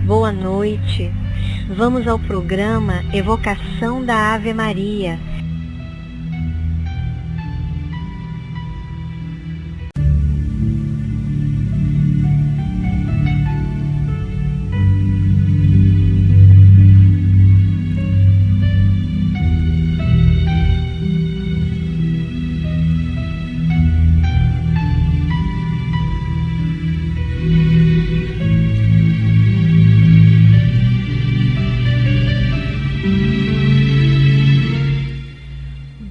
Boa noite. Vamos ao programa Evocação da Ave Maria.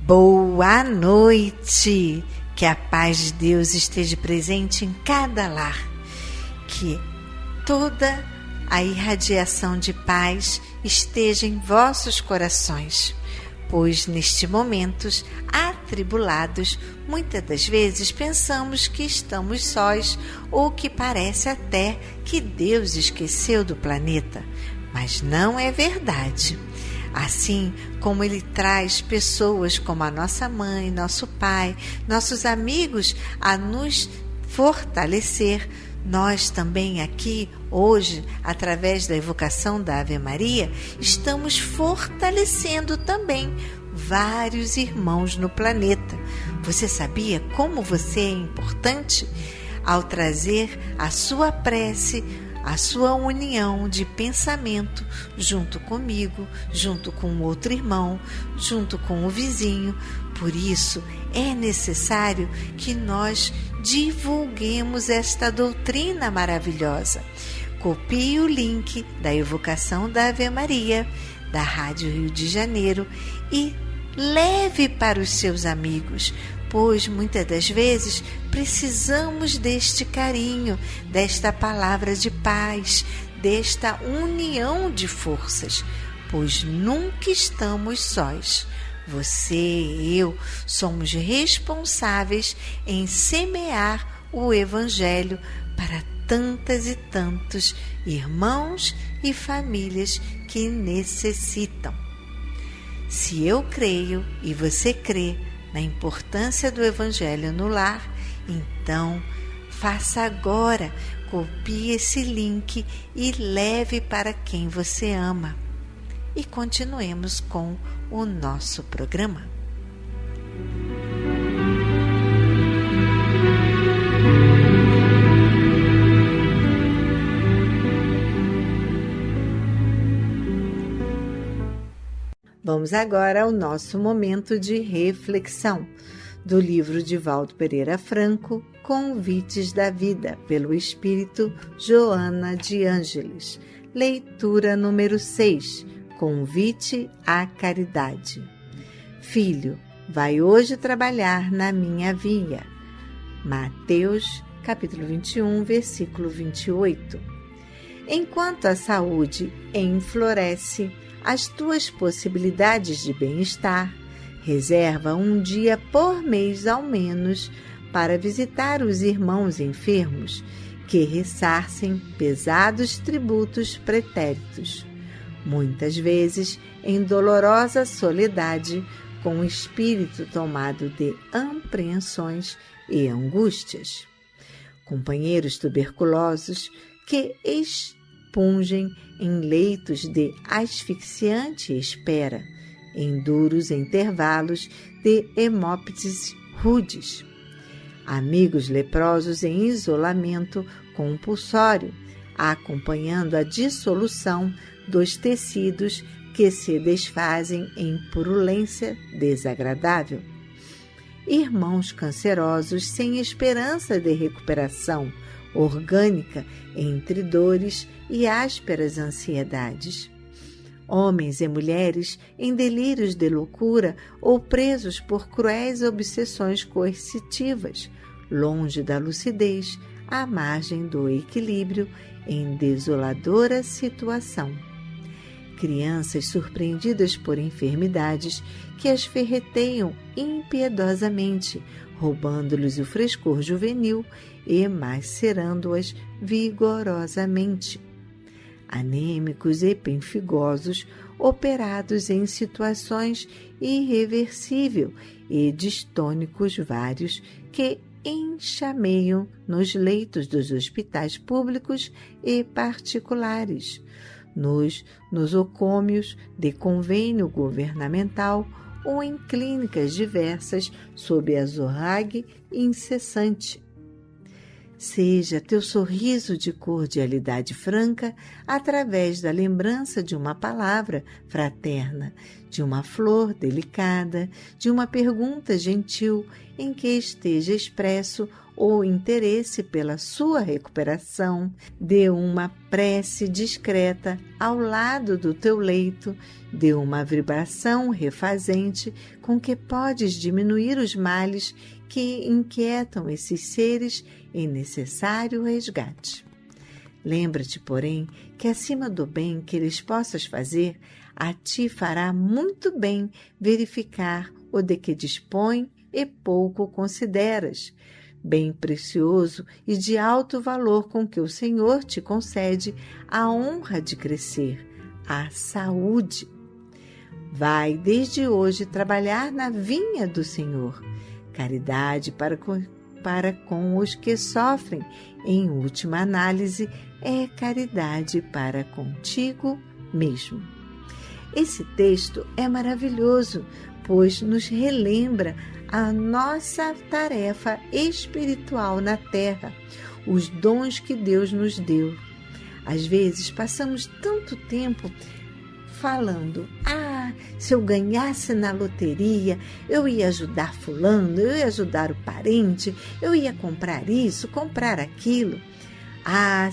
Boa noite, que a paz de Deus esteja presente em cada lar, que toda a irradiação de paz esteja em vossos corações, pois neste momentos atribulados, muitas das vezes pensamos que estamos sós ou que parece até que Deus esqueceu do planeta, mas não é verdade. Assim como Ele traz pessoas como a nossa mãe, nosso pai, nossos amigos a nos fortalecer, nós também aqui, hoje, através da evocação da Ave Maria, estamos fortalecendo também vários irmãos no planeta. Você sabia como você é importante? Ao trazer a sua prece, a sua união de pensamento junto comigo, junto com outro irmão, junto com o vizinho. Por isso, é necessário que nós divulguemos esta doutrina maravilhosa. Copie o link da evocação da Ave Maria, da Rádio Rio de Janeiro, e leve para os seus amigos, pois muitas das vezes precisamos deste carinho, desta palavra de paz, desta união de forças, pois nunca estamos sós. Você e eu somos responsáveis em semear o Evangelho para tantas e tantos irmãos e famílias que necessitam. Se eu creio e você crê na importância do Evangelho no lar, então faça agora, copie esse link e leve para quem você ama. E continuemos com o nosso programa. Vamos agora ao nosso momento de reflexão, do livro de Valdo Pereira Franco, Convites da Vida, pelo Espírito Joana de Ângeles. Leitura número 6, Convite à Caridade. Filho, vai hoje trabalhar na minha via. Mateus, capítulo 21, versículo 28. Enquanto a saúde enfloresce, as tuas possibilidades de bem-estar, reserva um dia por mês ao menos para visitar os irmãos enfermos que ressarcem pesados tributos pretéritos, muitas vezes em dolorosa soledade, com o espírito tomado de apreensões e angústias. Companheiros tuberculosos que expungem em leitos de asfixiante espera, em duros intervalos de hemóptises rudes. Amigos leprosos em isolamento compulsório, acompanhando a dissolução dos tecidos que se desfazem em purulência desagradável. Irmãos cancerosos sem esperança de recuperação orgânica entre dores e ásperas ansiedades. Homens e mulheres em delírios de loucura ou presos por cruéis obsessões coercitivas, longe da lucidez, à margem do equilíbrio, em desoladora situação. Crianças surpreendidas por enfermidades que as ferreteiam impiedosamente, roubando-lhes o frescor juvenil e macerando-as vigorosamente. Anêmicos e penfigosos, operados em situações irreversível e distônicos vários que enxameiam nos leitos dos hospitais públicos e particulares, nos nosocômios de convênio governamental ou em clínicas diversas sob a zorrague incessante. Seja teu sorriso de cordialidade franca através da lembrança de uma palavra fraterna, de uma flor delicada, de uma pergunta gentil em que esteja expresso o interesse pela sua recuperação, de uma prece discreta ao lado do teu leito, de uma vibração refazente com que podes diminuir os males que inquietam esses seres em necessário resgate. Lembra-te, porém, que acima do bem que lhes possas fazer, a ti fará muito bem verificar o de que dispõe e pouco consideras, bem precioso e de alto valor com que o Senhor te concede a honra de crescer, a saúde. Vai desde hoje trabalhar na vinha do Senhor, caridade para com os que sofrem, em última análise, é caridade para contigo mesmo. Esse texto é maravilhoso, pois nos relembra a nossa tarefa espiritual na Terra, os dons que Deus nos deu. Às vezes passamos tanto tempo falando, se eu ganhasse na loteria, eu ia ajudar fulano, eu ia ajudar o parente, eu ia comprar isso, comprar aquilo.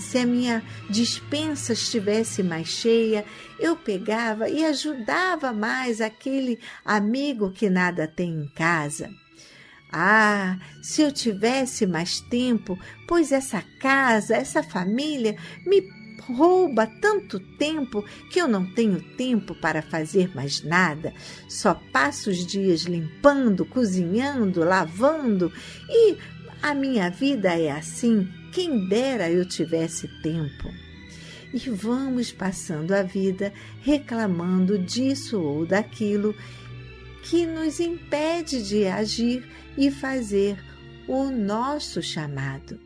Se a minha despensa estivesse mais cheia, eu pegava e ajudava mais aquele amigo que nada tem em casa. Se eu tivesse mais tempo, pois essa casa, essa família me rouba tanto tempo que eu não tenho tempo para fazer mais nada. Só passo os dias limpando, cozinhando, lavando e a minha vida é assim. Quem dera eu tivesse tempo. E vamos passando a vida reclamando disso ou daquilo que nos impede de agir e fazer o nosso chamado.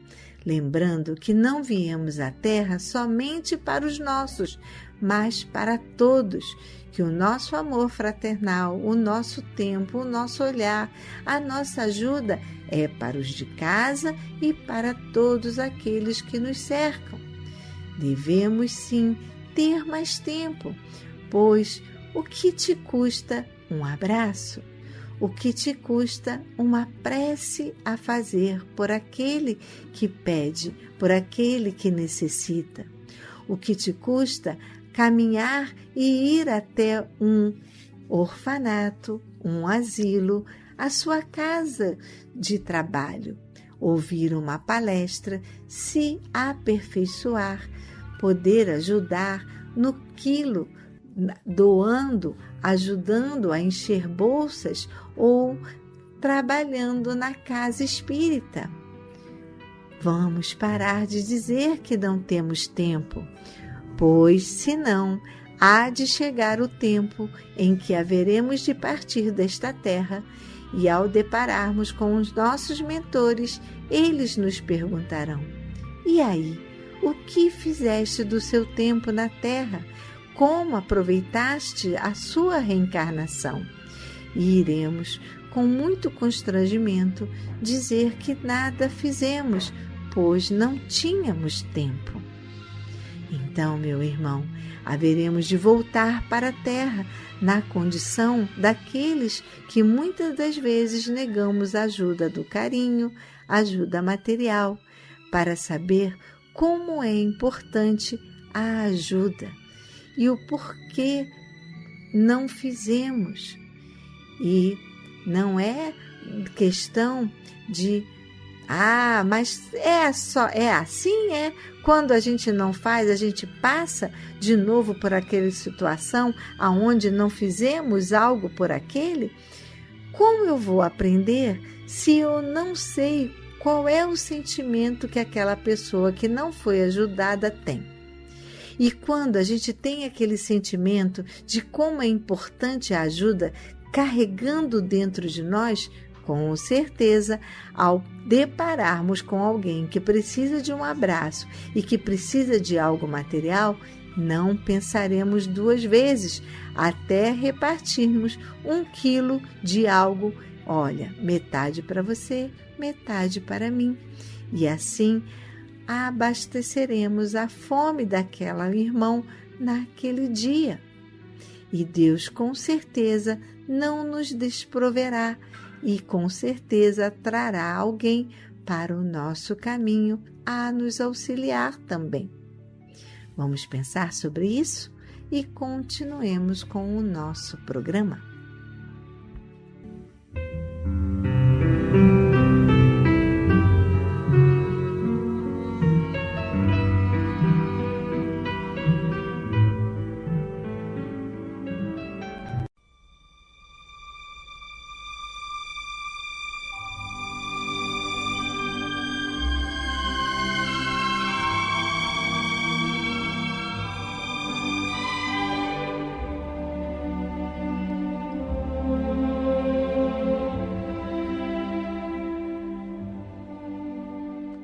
Lembrando que não viemos à Terra somente para os nossos, mas para todos, que o nosso amor fraternal, o nosso tempo, o nosso olhar, a nossa ajuda é para os de casa e para todos aqueles que nos cercam. Devemos sim ter mais tempo, pois o que te custa um abraço? O que te custa uma prece a fazer por aquele que pede, por aquele que necessita? O que te custa caminhar e ir até um orfanato, um asilo, a sua casa de trabalho, ouvir uma palestra, se aperfeiçoar, poder ajudar no quilo, doando, ajudando a encher bolsas ou trabalhando na casa espírita. Vamos parar de dizer que não temos tempo, pois senão há de chegar o tempo em que haveremos de partir desta terra e ao depararmos com os nossos mentores, eles nos perguntarão: e aí, o que fizeste do seu tempo na terra? Como aproveitaste a sua reencarnação? E iremos, com muito constrangimento, dizer que nada fizemos, pois não tínhamos tempo. Então, meu irmão, haveremos de voltar para a Terra na condição daqueles que muitas das vezes negamos a ajuda do carinho, ajuda material, para saber como é importante a ajuda e o porquê não fizemos. E não é questão de mas é assim, quando a gente não faz, a gente passa de novo por aquela situação aonde não fizemos algo por aquele. Como eu vou aprender se eu não sei qual é o sentimento que aquela pessoa que não foi ajudada tem? E quando a gente tem aquele sentimento de como é importante a ajuda carregando dentro de nós, Com certeza, ao depararmos com alguém que precisa de um abraço e que precisa de algo material, não pensaremos 2 vezes até repartirmos 1 quilo de algo. Olha, metade para você, metade para mim. E assim abasteceremos a fome daquela irmão naquele dia. E Deus com certeza não nos desproverá e com certeza trará alguém para o nosso caminho a nos auxiliar também. Vamos pensar sobre isso e continuemos com o nosso programa.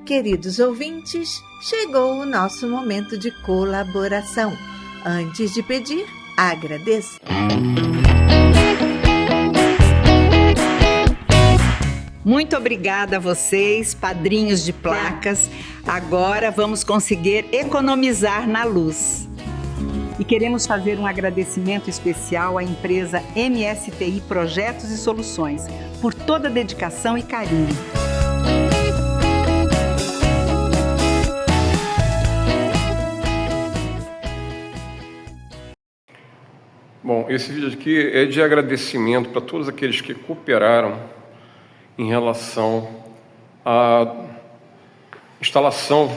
Queridos ouvintes, chegou o nosso momento de colaboração. Antes de pedir, agradeço. Muito obrigada a vocês, padrinhos de placas. Agora vamos conseguir economizar na luz. E queremos fazer um agradecimento especial à empresa MSTI Projetos e Soluções por toda a dedicação e carinho. Bom, esse vídeo aqui é de agradecimento para todos aqueles que cooperaram em relação à instalação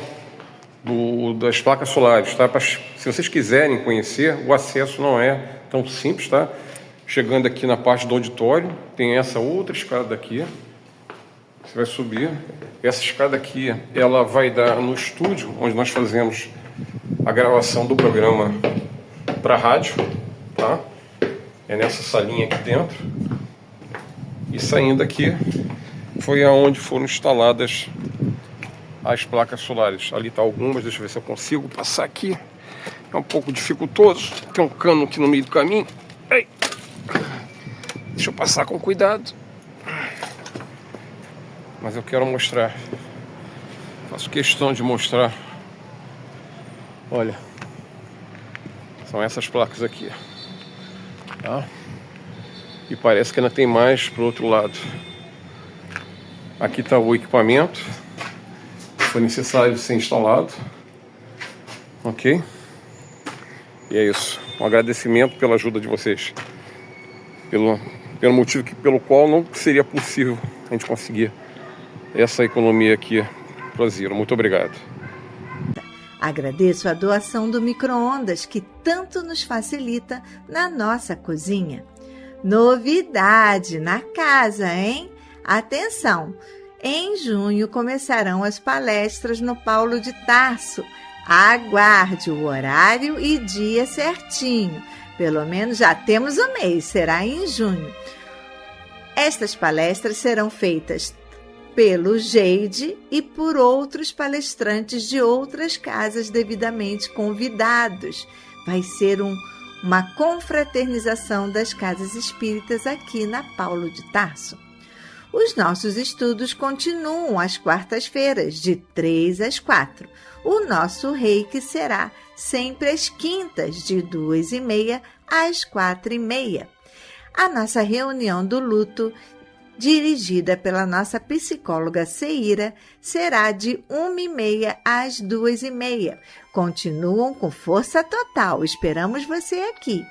das placas solares, tá? Se vocês quiserem conhecer, o acesso não é tão simples, tá? Chegando aqui na parte do auditório, tem essa outra escada aqui, você vai subir. Essa escada aqui, ela vai dar no estúdio, onde nós fazemos a gravação do programa para rádio. Tá? É nessa salinha aqui dentro. E saindo aqui foi aonde foram instaladas as placas solares. Ali tá algumas, deixa eu ver se eu consigo passar aqui. É um pouco dificultoso, tem um cano aqui no meio do caminho. Ei. Deixa eu passar com cuidado. Mas eu quero mostrar. Faço questão de mostrar. Olha, são essas placas aqui. Tá? E parece que ainda tem mais pro outro lado. Aqui está o equipamento que foi necessário ser instalado. Ok? E é isso. Um agradecimento pela ajuda de vocês. Pelo motivo pelo qual não seria possível a gente conseguir essa economia aqui pro Zero. Muito obrigado. Agradeço a doação do micro-ondas que tanto nos facilita na nossa cozinha. Novidade na casa, hein? Atenção! Em junho começarão as palestras no Paulo de Tarso. Aguarde o horário e dia certinho. Pelo menos já temos o mês, será em junho. Estas palestras serão feitas pelo Geide e por outros palestrantes de outras casas devidamente convidados. Vai ser uma confraternização das casas espíritas aqui na Paulo de Tarso. Os nossos estudos continuam às quartas-feiras, de 3 às 4. O nosso reiki será sempre às quintas, de 2h30 às 4h30. A nossa reunião do luto, dirigida pela nossa psicóloga Ceira, será de 1h30 às 2h30. Continuam com força total, esperamos você aqui.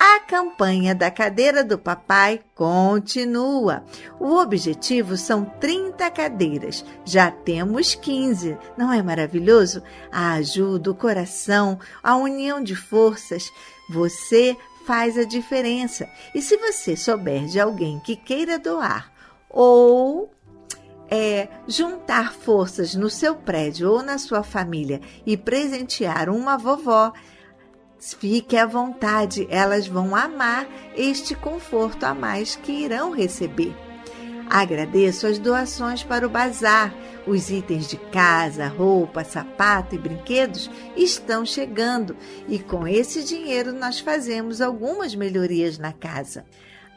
A campanha da Cadeira do Papai continua. O objetivo são 30 cadeiras. Já temos 15. Não é maravilhoso? A ajuda, o coração, a união de forças. Você faz a diferença. E se você souber de alguém que queira doar ou juntar forças no seu prédio ou na sua família e presentear uma vovó, fique à vontade, elas vão amar este conforto a mais que irão receber. Agradeço as doações para o bazar. Os itens de casa, roupa, sapato e brinquedos estão chegando e com esse dinheiro nós fazemos algumas melhorias na casa.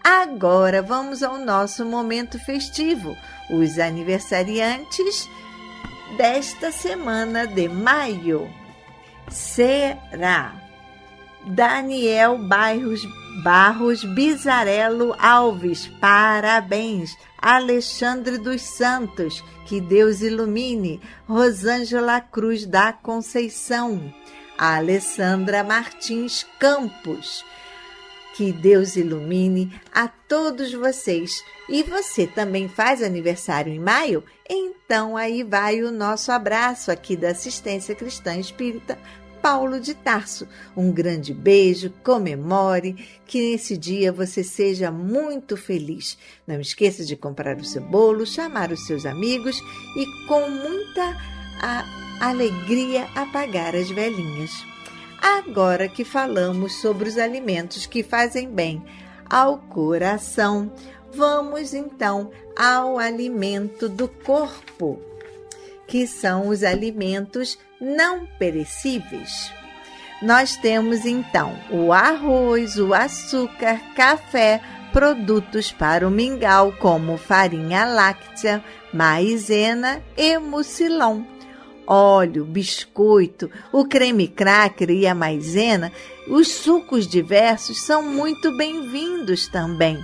Agora vamos ao nosso momento festivo. Os aniversariantes desta semana de maio será Daniel Barros Bizarello Alves, parabéns. Alexandre dos Santos, que Deus ilumine. Rosângela Cruz da Conceição. Alessandra Martins Campos, que Deus ilumine a todos vocês. E você também faz aniversário em maio? Então aí vai o nosso abraço aqui da Assistência Cristã Espírita Paulo de Tarso. Um grande beijo, comemore, que nesse dia você seja muito feliz. Não esqueça de comprar o seu bolo, chamar os seus amigos e com muita alegria apagar as velinhas. Agora que falamos sobre os alimentos que fazem bem ao coração, vamos então ao alimento do corpo, que são os alimentos não perecíveis. Nós temos então o arroz, o açúcar, café, produtos para o mingau como farinha láctea, maizena e mucilão, óleo, biscoito, o creme cracker e a maizena. Os sucos diversos são muito bem-vindos também.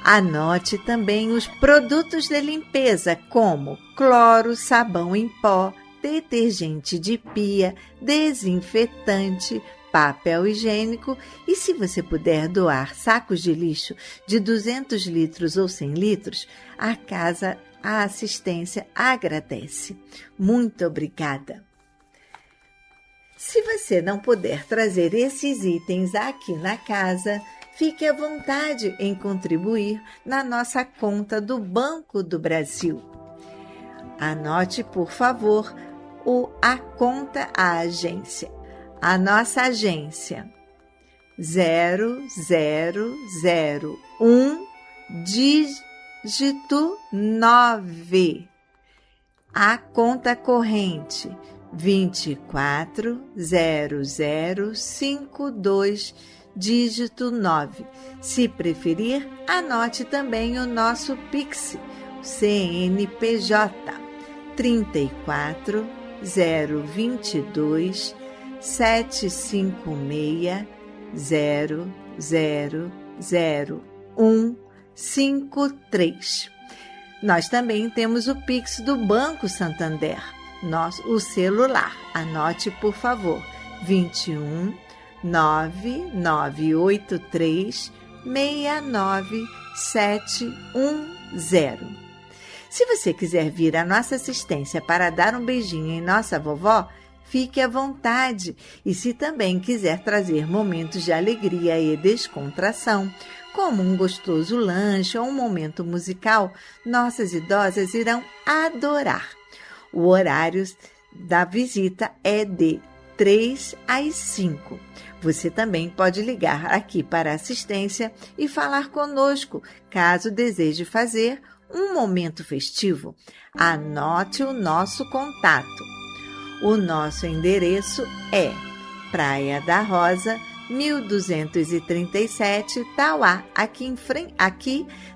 Anote também os produtos de limpeza como cloro, sabão em pó, detergente de pia, desinfetante, papel higiênico e, se você puder doar sacos de lixo de 200 litros ou 100 litros, a assistência agradece. Muito obrigada. Se você não puder trazer esses itens aqui na casa, fique à vontade em contribuir na nossa conta do Banco do Brasil. Anote, por favor, a conta, a agência. A nossa agência 0001 dígito 9. A conta corrente 240052 dígito 9. Se preferir, anote também o nosso Pix, CNPJ 34022 756 000153. Nós também temos o Pix do Banco Santander, o celular. Anote, por favor, 21 9983 69710. Se você quiser vir à nossa assistência para dar um beijinho em nossa vovó, fique à vontade. E se também quiser trazer momentos de alegria e descontração, como um gostoso lanche ou um momento musical, nossas idosas irão adorar. O horário da visita é de 3 às 5. Você também pode ligar aqui para a assistência e falar conosco, caso deseje fazer um momento festivo. Anote o nosso contato. O nosso endereço é Praia da Rosa, 1237, Tauá, aqui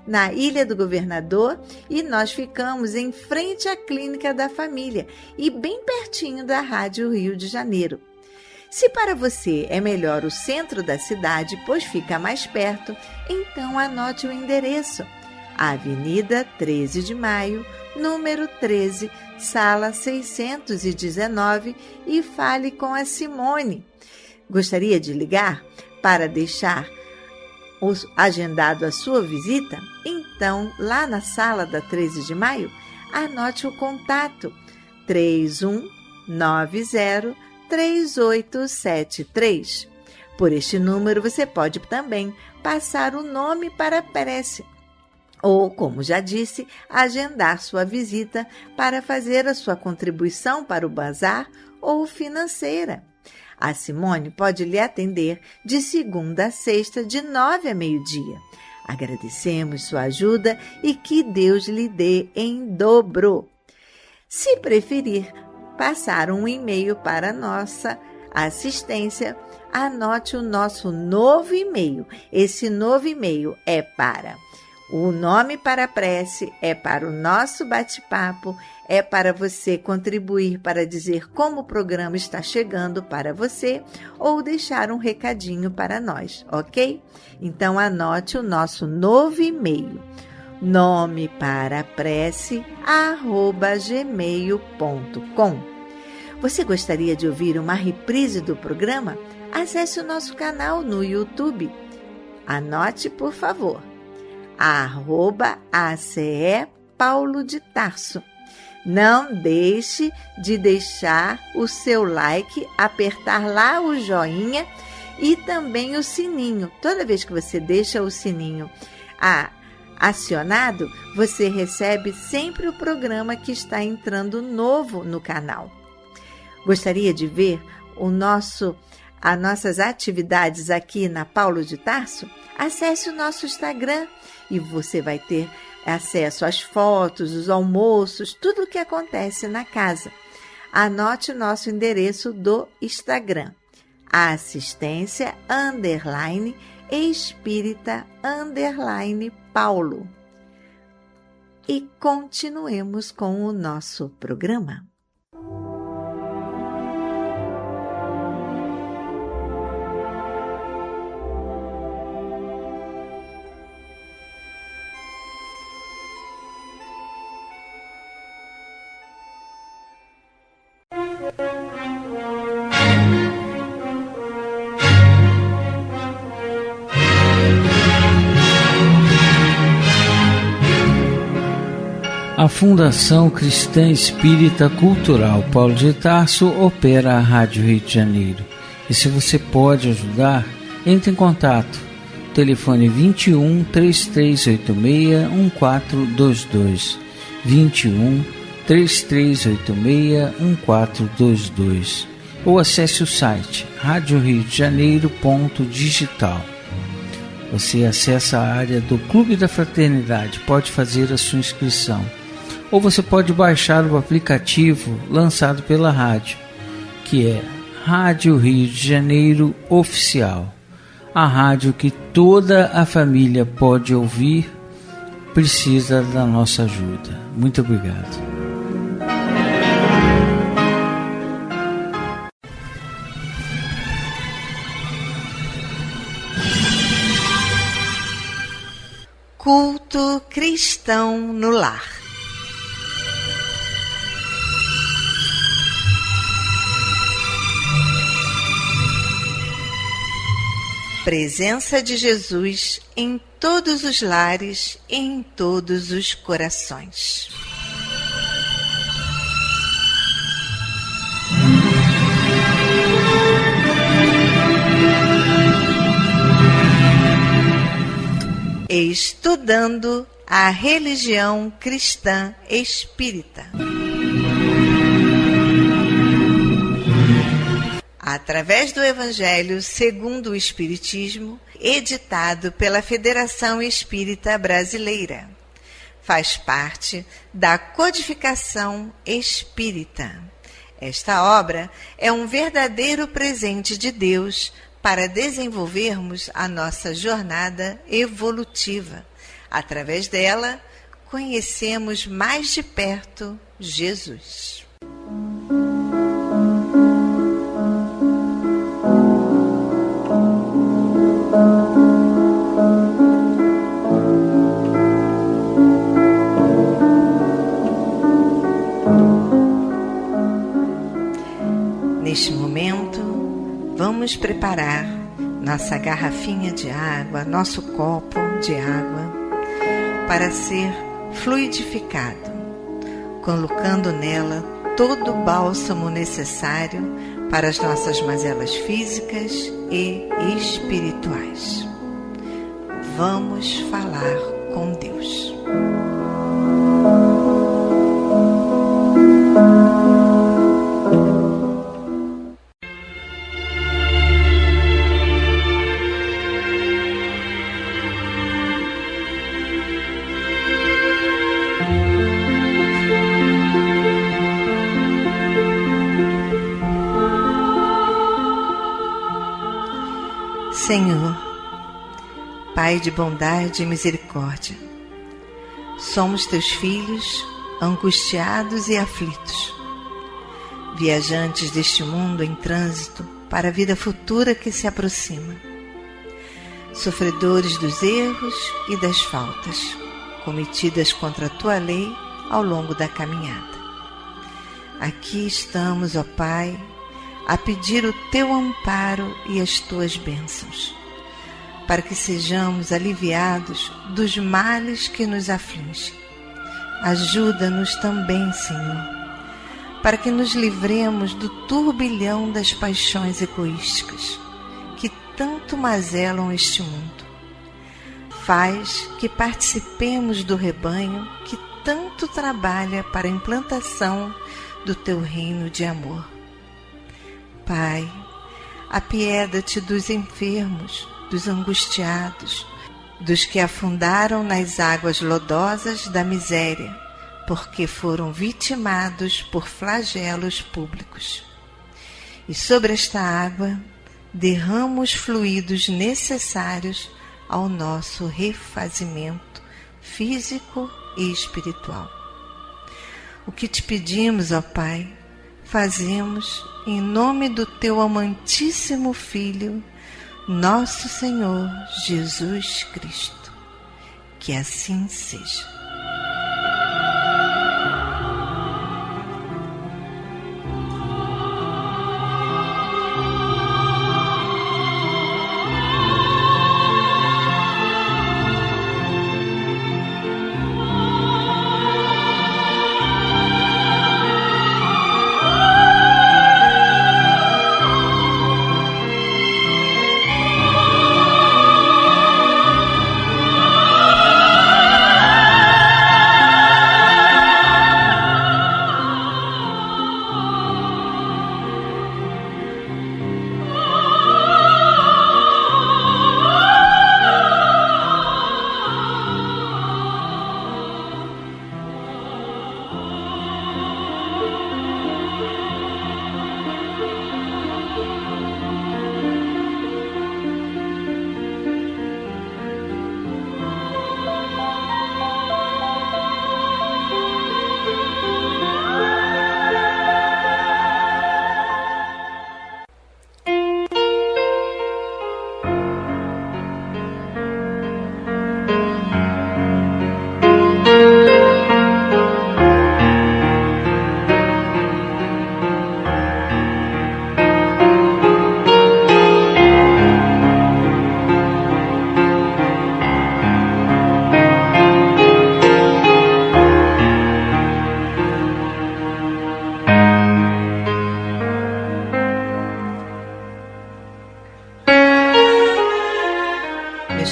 na Ilha do Governador, e nós ficamos em frente à Clínica da Família e bem pertinho da Rádio Rio de Janeiro. Se para você é melhor o centro da cidade, pois fica mais perto, então anote o endereço. Avenida 13 de Maio, número 13, sala 619, e fale com a Simone. Gostaria de ligar para deixar agendado a sua visita? Então, lá na sala da 13 de Maio, anote o contato 3190-3873. Por este número, você pode também passar o nome para a prece ou, como já disse, agendar sua visita para fazer a sua contribuição para o bazar ou financeira. A Simone pode lhe atender de segunda a sexta, de 9 a meio-dia. Agradecemos sua ajuda e que Deus lhe dê em dobro. Se preferir passar um e-mail para nossa assistência, anote o nosso novo e-mail. Esse novo e-mail é para o nome para a prece, é para o nosso bate-papo, é para você contribuir para dizer como o programa está chegando para você ou deixar um recadinho para nós, ok? Então anote o nosso novo e-mail, nome para a prece@gmail.com. Você gostaria de ouvir uma reprise do programa? Acesse o nosso canal no YouTube. Anote, por favor, @ACE Paulo de Tarso. Não deixe de deixar o seu like, apertar lá o joinha e também o sininho. Toda vez que você deixa o sininho acionado, você recebe sempre o programa que está entrando novo no canal. Gostaria de ver as nossas atividades aqui na Paulo de Tarso? Acesse o nosso Instagram e você vai ter acesso às fotos, os almoços, tudo o que acontece na casa. Anote o nosso endereço do Instagram, assistência_espírita_Paulo. E continuemos com o nosso programa. A Fundação Cristã Espírita Cultural Paulo de Tarso opera a Rádio Rio de Janeiro. E se você pode ajudar, entre em contato. Telefone 21 3386 1422. 21 3386 1422. Ou acesse o site radioriodejaneiro.digital. Você acessa a área do Clube da Fraternidade, pode fazer a sua inscrição. Ou você pode baixar o aplicativo lançado pela rádio, que é Rádio Rio de Janeiro Oficial. A rádio que toda a família pode ouvir, precisa da nossa ajuda. Muito obrigado. Culto cristão no lar. Presença de Jesus em todos os lares e em todos os corações. Estudando a religião cristã espírita. Através do Evangelho segundo o Espiritismo, editado pela Federação Espírita Brasileira. Faz parte da Codificação Espírita. Esta obra é um verdadeiro presente de Deus para desenvolvermos a nossa jornada evolutiva. Através dela, conhecemos mais de perto Jesus. Neste momento, vamos preparar nossa garrafinha de água, nosso copo de água, para ser fluidificado, colocando nela todo o bálsamo necessário para as nossas mazelas físicas e espirituais. Vamos falar com Deus. Senhor, Pai de bondade e misericórdia, somos teus filhos, angustiados e aflitos, viajantes deste mundo em trânsito para a vida futura que se aproxima, sofredores dos erros e das faltas cometidas contra a tua lei ao longo da caminhada. Aqui estamos, ó Pai, a pedir o teu amparo e as tuas bênçãos, para que sejamos aliviados dos males que nos afligem. Ajuda-nos também, Senhor, para que nos livremos do turbilhão das paixões egoísticas que tanto mazelam este mundo. Faz que participemos do rebanho que tanto trabalha para a implantação do teu reino de amor. Pai, apieda-te dos enfermos, dos angustiados, dos que afundaram nas águas lodosas da miséria, porque foram vitimados por flagelos públicos. E sobre esta água derrama os fluidos necessários ao nosso refazimento físico e espiritual. O que te pedimos, ó Pai, fazemos em nome do teu amantíssimo Filho, nosso Senhor Jesus Cristo. Que assim seja.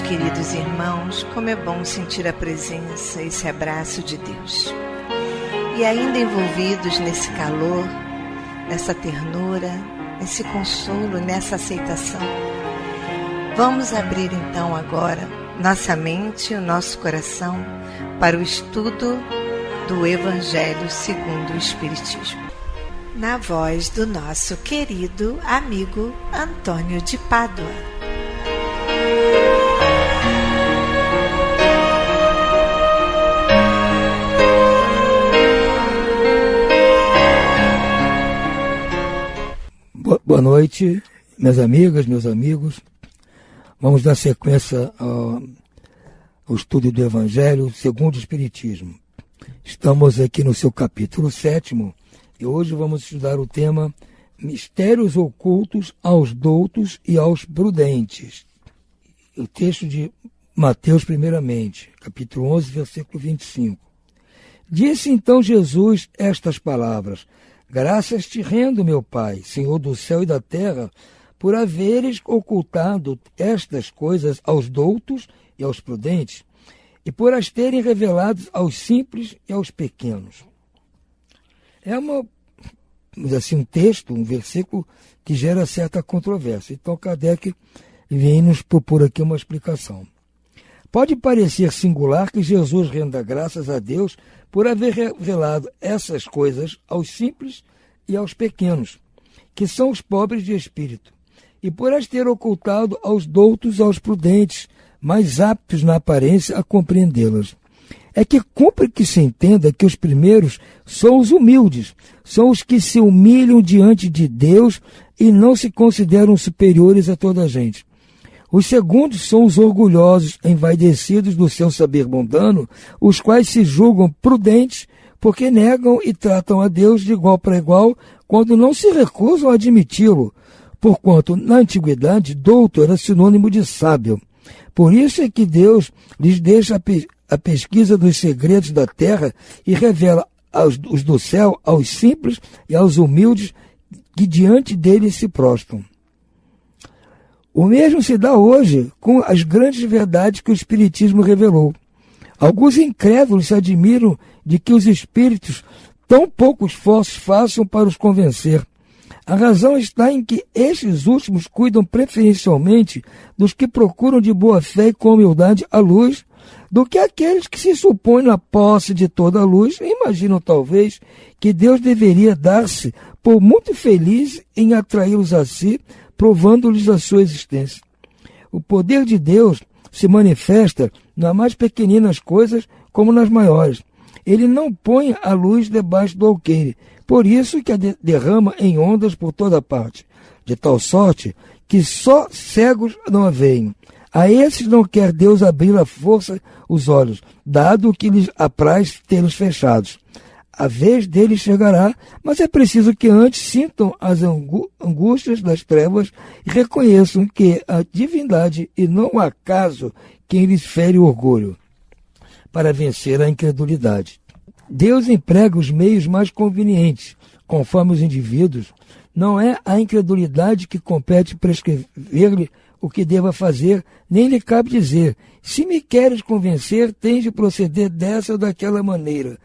Queridos irmãos, como é bom sentir a presença, esse abraço de Deus. E ainda envolvidos nesse calor, nessa ternura, nesse consolo, nessa aceitação, vamos abrir então agora nossa mente e o nosso coração para o estudo do Evangelho segundo o Espiritismo, na voz do nosso querido amigo Antônio de Pádua. Boa noite, minhas amigas, meus amigos. Vamos dar sequência ao estudo do Evangelho segundo o Espiritismo. Estamos aqui no seu capítulo 7º e hoje vamos estudar o tema Mistérios Ocultos aos Doutos e aos Prudentes. O texto de Mateus, primeiramente, capítulo 11, versículo 25. Disse então Jesus estas palavras: Graças te rendo, meu Pai, Senhor do céu e da terra, por haveres ocultado estas coisas aos doutos e aos prudentes, e por as terem revelado aos simples e aos pequenos. É um texto, um versículo que gera certa controvérsia. Então Kardec vem nos propor aqui uma explicação. Pode parecer singular que Jesus renda graças a Deus por haver revelado essas coisas aos simples e aos pequenos, que são os pobres de espírito, e por as ter ocultado aos doutos, aos prudentes, mais aptos na aparência a compreendê-las. É que cumpre que se entenda que os primeiros são os humildes, são os que se humilham diante de Deus e não se consideram superiores a toda a gente. Os segundos são os orgulhosos, envaidecidos do seu saber mundano, os quais se julgam prudentes porque negam e tratam a Deus de igual para igual quando não se recusam a admiti-lo, porquanto na antiguidade douto era sinônimo de sábio. Por isso é que Deus lhes deixa a pesquisa dos segredos da terra e revela os do céu aos simples e aos humildes que diante dele se prostram. O mesmo se dá hoje com as grandes verdades que o Espiritismo revelou. Alguns incrédulos se admiram de que os espíritos tão pouco esforços façam para os convencer. A razão está em que estes últimos cuidam preferencialmente dos que procuram de boa fé e com humildade a luz, do que aqueles que se supõem na posse de toda a luz e imaginam talvez que Deus deveria dar-se por muito feliz em atraí-los a si, provando-lhes a sua existência. O poder de Deus se manifesta nas mais pequeninas coisas como nas maiores. Ele não põe a luz debaixo do alqueire, por isso que a derrama em ondas por toda parte, de tal sorte que só cegos não a veem. A esses não quer Deus abrir à força os olhos, dado que lhes apraz tê-los fechados. A vez deles chegará, mas é preciso que antes sintam as angústias das trevas e reconheçam que a divindade e não o acaso quem lhes fere o orgulho, para vencer a incredulidade. Deus emprega os meios mais convenientes, conforme os indivíduos. Não é a incredulidade que compete prescrever-lhe o que deva fazer, nem lhe cabe dizer: se me queres convencer, tens de proceder dessa ou daquela maneira,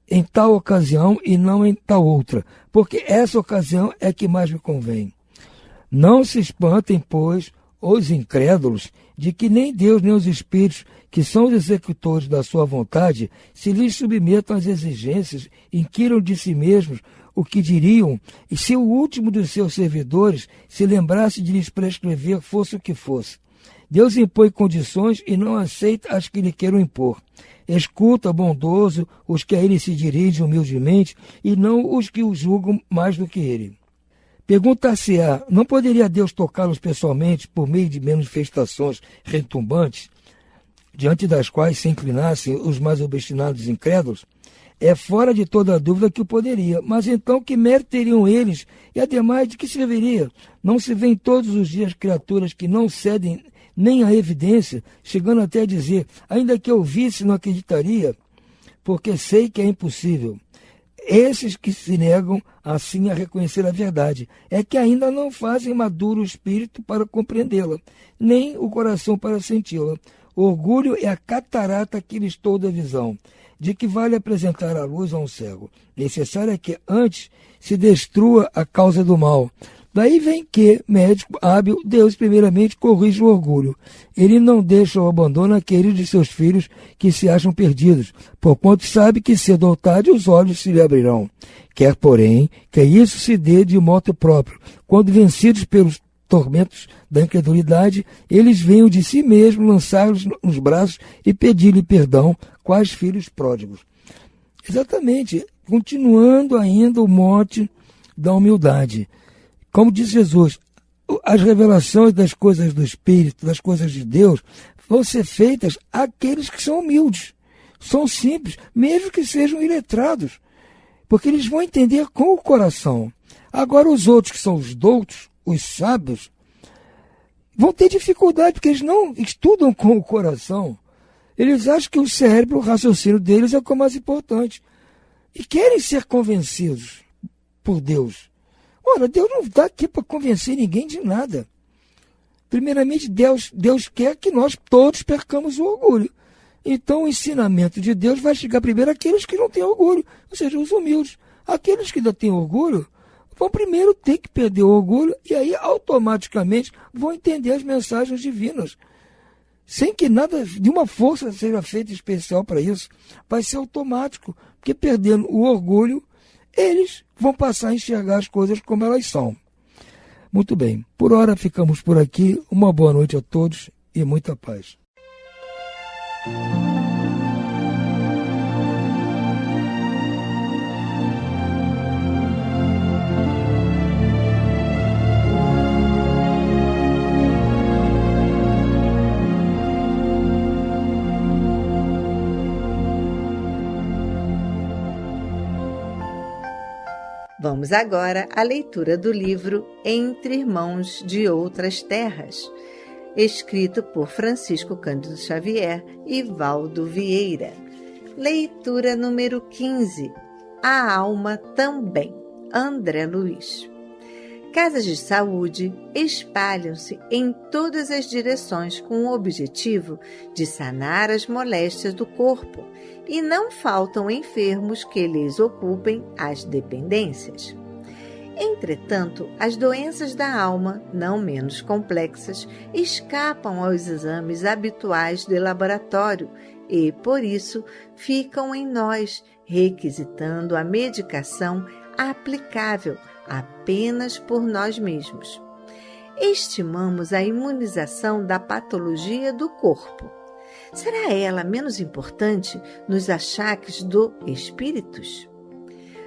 em tal ocasião e não em tal outra, porque essa ocasião é que mais me convém. Não se espantem, pois, os incrédulos, de que nem Deus nem os espíritos, que são os executores da sua vontade, se lhes submetam às exigências, inquiram de si mesmos o que diriam, e se o último dos seus servidores se lembrasse de lhes prescrever fosse o que fosse. Deus impõe condições e não aceita as que lhe queiram impor. Escuta, bondoso, os que a ele se dirigem humildemente, e não os que o julgam mais do que ele. Perguntar-se-á, não poderia Deus tocá-los pessoalmente por meio de manifestações retumbantes, diante das quais se inclinassem os mais obstinados incrédulos? É fora de toda dúvida que o poderia, mas então que mérito teriam eles, e ademais de que serviria? Não se vêem todos os dias criaturas que não cedem nem à evidência, chegando até a dizer: ainda que eu visse, não acreditaria, porque sei que é impossível. Esses que se negam assim a reconhecer a verdade é que ainda não fazem maduro o espírito para compreendê-la, nem o coração para senti-la. O orgulho é a catarata que lhes tolda a visão. De que vale apresentar a luz a um cego? Necessário é que antes se destrua a causa do mal. Daí vem que, médico hábil, Deus primeiramente corrige o orgulho. Ele não deixa ou abandona aqueles de seus filhos que se acham perdidos, porquanto sabe que cedo ou tarde os olhos se lhe abrirão. Quer, porém, que isso se dê de modo próprio, quando vencidos pelos tormentos da incredulidade, eles venham de si mesmos lançá-los nos braços e pedir-lhe perdão, quais filhos pródigos. Exatamente, continuando ainda o mote da humildade. Como diz Jesus, as revelações das coisas do Espírito, das coisas de Deus, vão ser feitas àqueles que são humildes, são simples, mesmo que sejam iletrados, porque eles vão entender com o coração. Agora os outros que são os doutos, os sábios, vão ter dificuldade, porque eles não estudam com o coração. Eles acham que o cérebro, o raciocínio deles é o que é mais importante. E querem ser convencidos por Deus. Ora, Deus não está aqui para convencer ninguém de nada. Primeiramente, Deus quer que nós todos percamos o orgulho. Então, o ensinamento de Deus vai chegar primeiro àqueles que não têm orgulho, ou seja, os humildes. Aqueles que ainda têm orgulho vão primeiro ter que perder o orgulho e aí automaticamente vão entender as mensagens divinas. Sem que nada de uma força seja feita especial para isso. Vai ser automático, porque perdendo o orgulho, eles vão passar a enxergar as coisas como elas são. Muito bem, por hora ficamos por aqui. Uma boa noite a todos e muita paz. Vamos agora à leitura do livro Entre Irmãos de Outras Terras, escrito por Francisco Cândido Xavier e Valdo Vieira. Leitura número 15. A Alma Também, André Luiz. Casas de saúde espalham-se em todas as direções com o objetivo de sanar as moléstias do corpo, e não faltam enfermos que lhes ocupem as dependências. Entretanto, as doenças da alma, não menos complexas, escapam aos exames habituais de laboratório e, por isso, ficam em nós, requisitando a medicação aplicável apenas por nós mesmos. Estimamos a imunização da patologia do corpo. Será ela menos importante nos achaques do espíritos?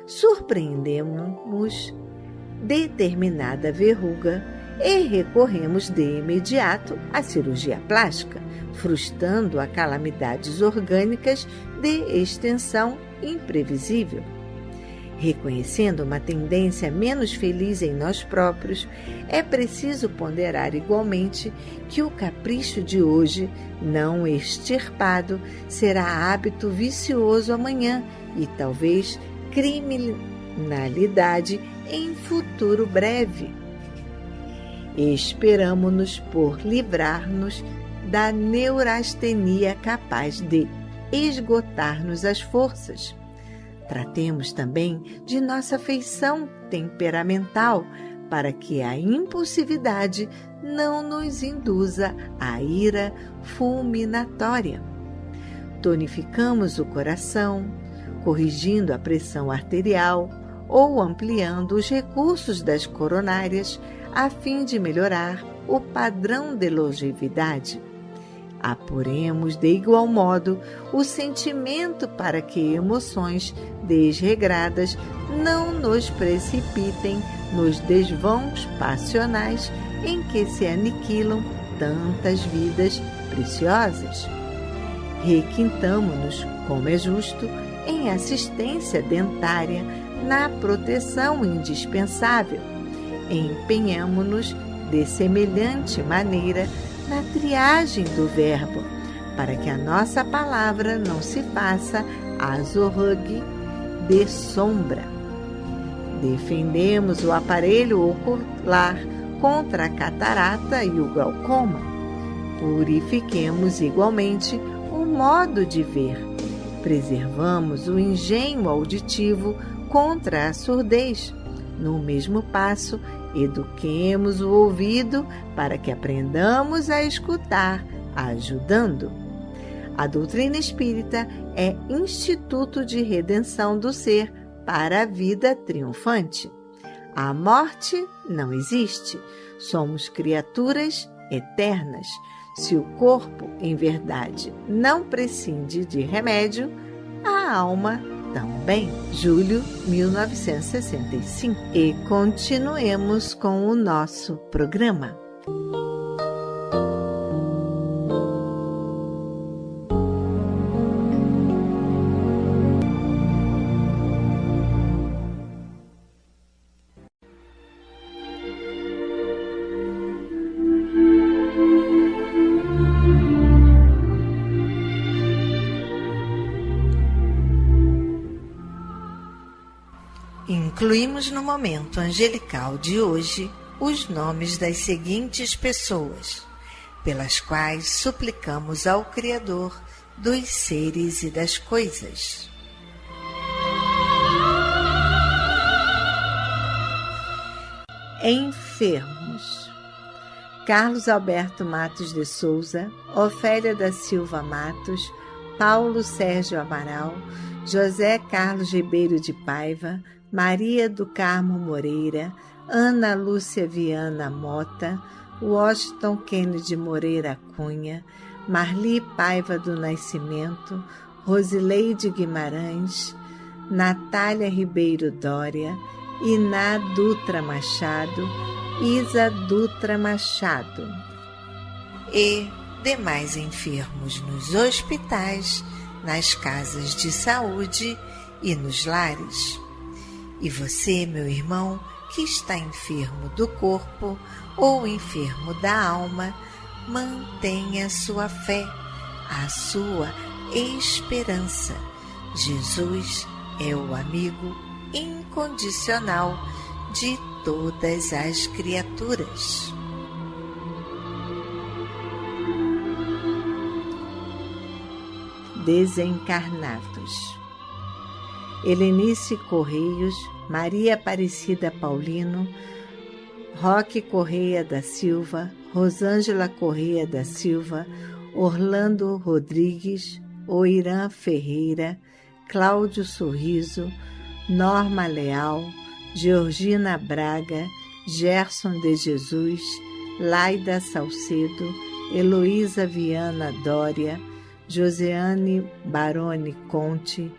Surpreendemos determinada verruga e recorremos de imediato à cirurgia plástica, frustrando a calamidades orgânicas de extensão imprevisível. Reconhecendo uma tendência menos feliz em nós próprios, é preciso ponderar igualmente que o capricho de hoje, não extirpado, será hábito vicioso amanhã e talvez criminalidade em futuro breve. Esperamo-nos por livrar-nos da neurastenia capaz de esgotar-nos as forças. Tratemos também de nossa feição temperamental, para que a impulsividade não nos induza à ira fulminatória. Tonificamos o coração, corrigindo a pressão arterial ou ampliando os recursos das coronárias, a fim de melhorar o padrão de longevidade. Apuremos de igual modo o sentimento para que emoções desregradas não nos precipitem nos desvãos passionais em que se aniquilam tantas vidas preciosas. Requintamo-nos, como é justo, em assistência dentária na proteção indispensável. Empenhamo-nos de semelhante maneira na triagem do verbo, para que a nossa palavra não se faça azorrugue de sombra. Defendemos o aparelho ocular contra a catarata e o glaucoma. Purifiquemos igualmente o modo de ver. Preservamos o engenho auditivo contra a surdez. No mesmo passo, eduquemos o ouvido para que aprendamos a escutar, ajudando. A doutrina espírita é instituto de redenção do ser para a vida triunfante. A morte não existe. Somos criaturas eternas. Se o corpo, em verdade, não prescinde de remédio, a alma também. Julho 1965. E continuemos com o nosso programa. Incluímos no momento angelical de hoje os nomes das seguintes pessoas, pelas quais suplicamos ao Criador dos seres e das coisas. Enfermos: Carlos Alberto Matos de Souza, Ofélia da Silva Matos, Paulo Sérgio Amaral, José Carlos Ribeiro de Paiva, Maria do Carmo Moreira, Ana Lúcia Viana Mota, Washington Kennedy Moreira Cunha, Marli Paiva do Nascimento, Rosileide Guimarães, Natália Ribeiro Dória, Iná Dutra Machado, Isa Dutra Machado. E demais enfermos nos hospitais, nas casas de saúde e nos lares. E você, meu irmão, que está enfermo do corpo ou enfermo da alma, mantenha sua fé, a sua esperança. Jesus é o amigo incondicional de todas as criaturas. Desencarnados. Helenice Correios, Maria Aparecida Paulino, Roque Correia da Silva, Rosângela Correia da Silva, Orlando Rodrigues, Oirã Ferreira, Cláudio Sorriso, Norma Leal, Georgina Braga, Gerson de Jesus, Laida Salcedo, Heloísa Viana Dória, Joseane Baroni Conte,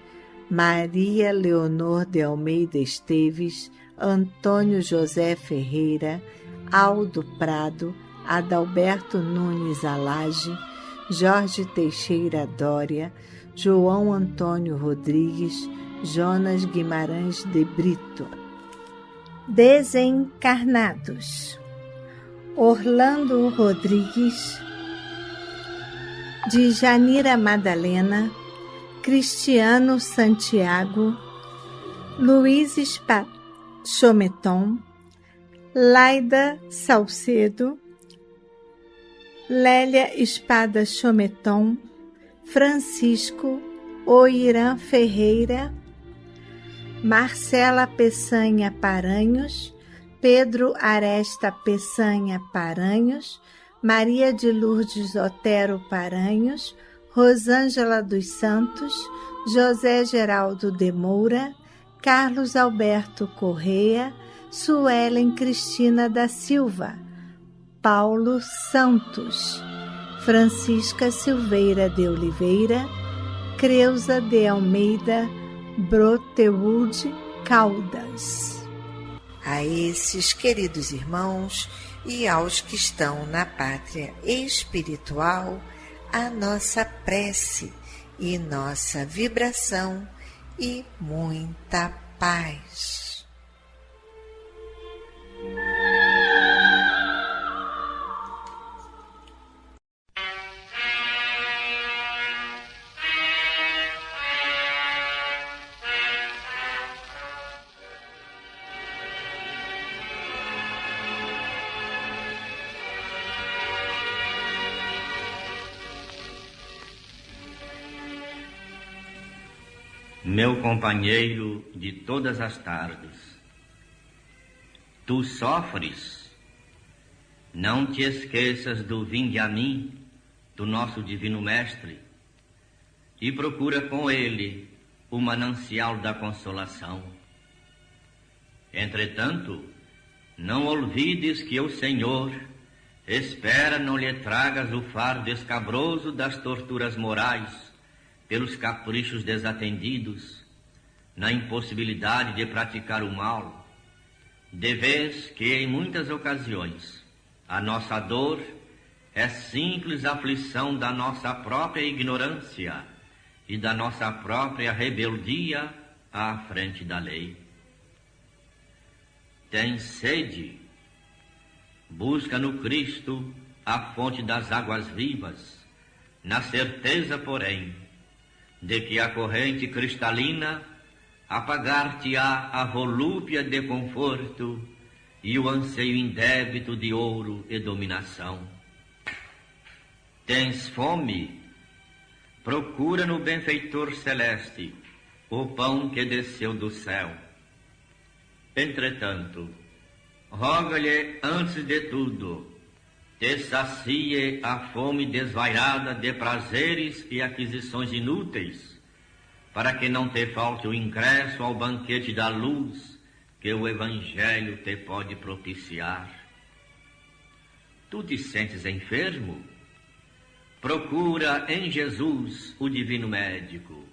Maria Leonor de Almeida Esteves, Antônio José Ferreira, Aldo Prado, Adalberto Nunes Alage, Jorge Teixeira Dória, João Antônio Rodrigues, Jonas Guimarães de Brito. Desencarnados. Orlando Rodrigues, Djanira Madalena, Cristiano Santiago, Luiz Chometon, Laida Salcedo, Lélia Espada Chometon, Francisco Oirã Ferreira, Marcela Peçanha Paranhos, Pedro Aresta Peçanha Paranhos, Maria de Lourdes Otero Paranhos, Rosângela dos Santos, José Geraldo de Moura, Carlos Alberto Correia, Suelen Cristina da Silva, Paulo Santos, Francisca Silveira de Oliveira, Creuza de Almeida Brotewood Caldas. A esses queridos irmãos e aos que estão na pátria espiritual, a nossa prece e nossa vibração e muita paz. Meu companheiro de todas as tardes, tu sofres? Não te esqueças do vinde a mim, do nosso Divino Mestre, e procura com ele o manancial da consolação. Entretanto, não olvides que o Senhor espera não lhe tragas o fardo escabroso das torturas morais, pelos caprichos desatendidos, na impossibilidade de praticar o mal, de vez que, em muitas ocasiões, a nossa dor é simples aflição da nossa própria ignorância e da nossa própria rebeldia à frente da lei. Tens sede? Busca no Cristo a fonte das águas vivas, na certeza, porém, de que a corrente cristalina apagar-te-á a volúpia de conforto e o anseio indébito de ouro e dominação. Tens fome? Procura no benfeitor celeste o pão que desceu do céu. Entretanto, roga-lhe antes de tudo, te sacie a fome desvairada de prazeres e aquisições inúteis, para que não te falte o ingresso ao banquete da luz que o Evangelho te pode propiciar. Tu te sentes enfermo? Procura em Jesus o divino médico.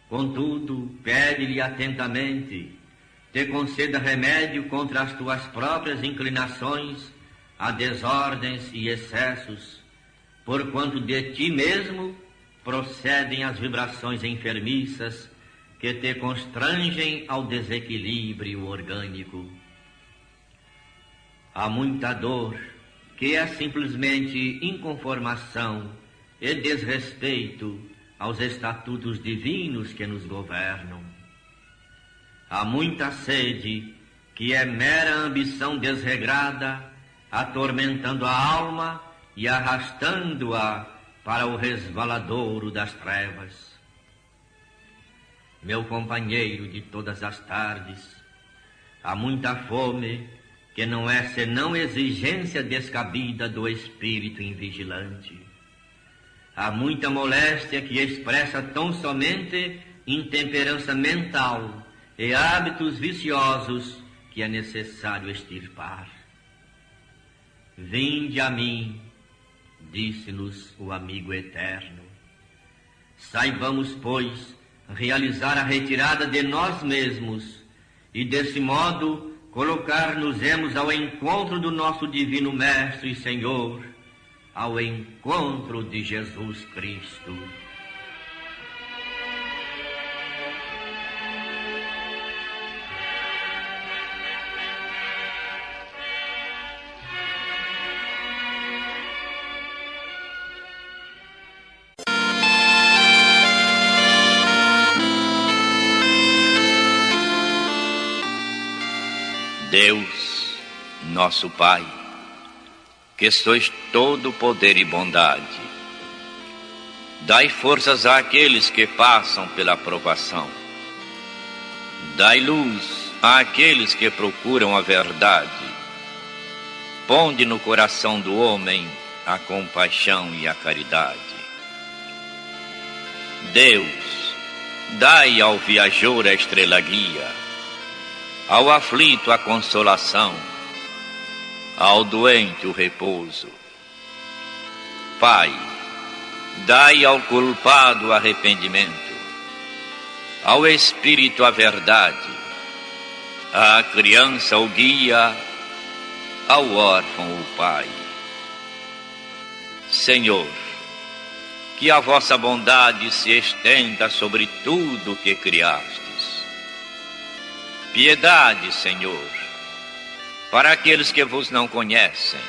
Contudo, pede-lhe atentamente, te conceda remédio contra as tuas próprias inclinações a desordens e excessos, porquanto de ti mesmo procedem as vibrações enfermiças que te constrangem ao desequilíbrio orgânico. Há muita dor que é simplesmente inconformação e desrespeito aos estatutos divinos que nos governam. Há muita sede que é mera ambição desregrada, atormentando a alma e arrastando-a para o resvaladouro das trevas. Meu companheiro de todas as tardes, há muita fome que não é senão exigência descabida do espírito invigilante. Há muita moléstia que expressa tão somente intemperança mental e hábitos viciosos que é necessário extirpar. Vinde a mim, disse-nos o amigo eterno. Saibamos, pois, realizar a retirada de nós mesmos e, desse modo, colocar-nos-emos ao encontro do nosso divino Mestre e Senhor, ao encontro de Jesus Cristo. Deus, nosso Pai, que sois todo poder e bondade, dai forças àqueles que passam pela provação, dai luz àqueles que procuram a verdade, ponde no coração do homem a compaixão e a caridade. Deus, dai ao viajor a estrela guia, ao aflito a consolação, ao doente o repouso. Pai, dai ao culpado arrependimento, ao espírito a verdade, à criança o guia, ao órfão o pai. Senhor, que a vossa bondade se estenda sobre tudo o que criastes. Piedade, Senhor, para aqueles que vos não conhecem,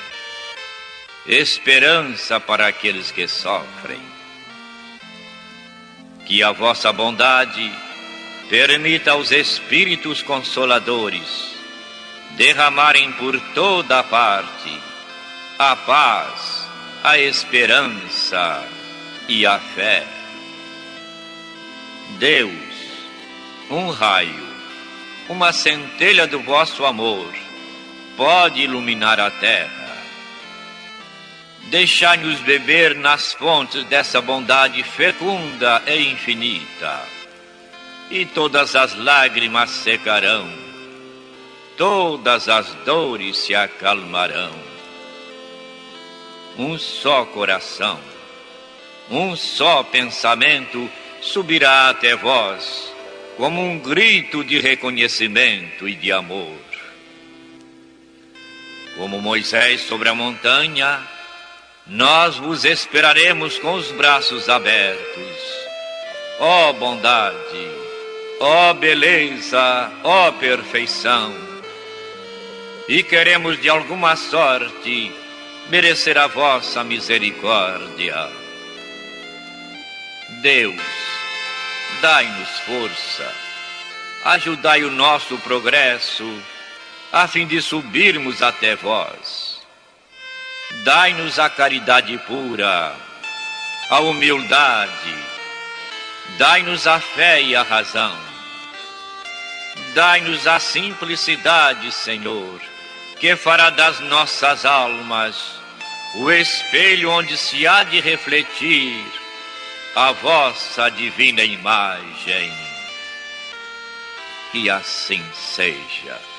esperança para aqueles que sofrem. Que a vossa bondade permita aos Espíritos Consoladores derramarem por toda a parte a paz, a esperança e a fé. Deus, um raio, uma centelha do vosso amor pode iluminar a terra. Deixai-nos beber nas fontes dessa bondade fecunda e infinita, e todas as lágrimas secarão, todas as dores se acalmarão. Um só coração, um só pensamento subirá até vós, como um grito de reconhecimento e de amor. Como Moisés sobre a montanha, nós vos esperaremos com os braços abertos. Ó bondade, ó beleza, ó perfeição. E queremos de alguma sorte merecer a vossa misericórdia. Deus, dai-nos força, ajudai o nosso progresso, a fim de subirmos até vós. Dai-nos a caridade pura, a humildade, dai-nos a fé e a razão. Dai-nos a simplicidade, Senhor, que fará das nossas almas o espelho onde se há de refletir a vossa divina imagem. Que assim seja.